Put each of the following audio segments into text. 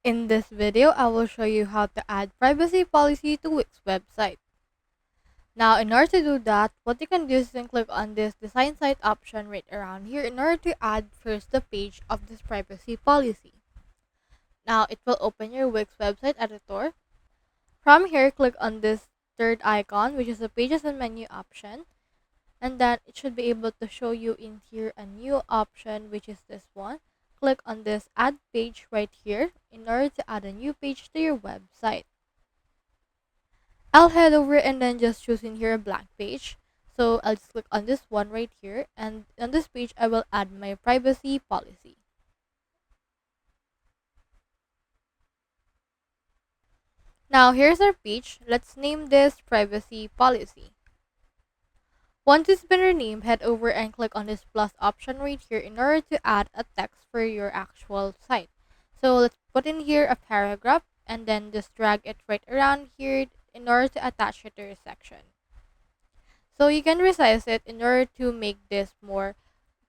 In this video, I will show you how to add privacy policy to Wix website. Now, in order to do that, what you can do is you can click on this design site option right around here in order to add first the page of this privacy policy. Now, it will open your Wix website editor. From here, click on this third icon, which is the pages and menu option. And then it should be able to show you in here a new option, which is this one. Click on this add page right here in order to add a new page to your website. I'll head over and then just choose in here a blank page. So I'll just click on this one right here, and on this page I will add my privacy policy. Now here's our page. Let's name this privacy policy. Once it's been renamed, head over and click on this plus option right here in order to add a text for your actual site. So let's put in here a paragraph and then just drag it right around here in order to attach it to your section. So you can resize it in order to make this more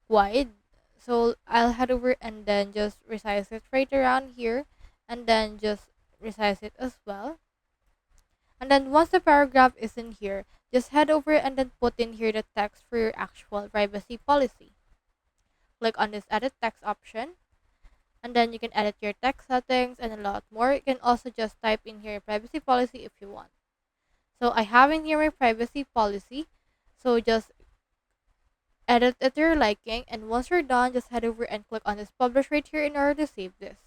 wide. So I'll head over and then just resize it right around here and then just resize it as well. And then once the paragraph is in here, just head over and then put in here the text for your actual privacy policy. Click on this edit text option. And then you can edit your text settings and a lot more. You can also just type in here privacy policy if you want. So I have in here my privacy policy. So just edit it to your liking. And once you're done, just head over and click on this publish right here in order to save this.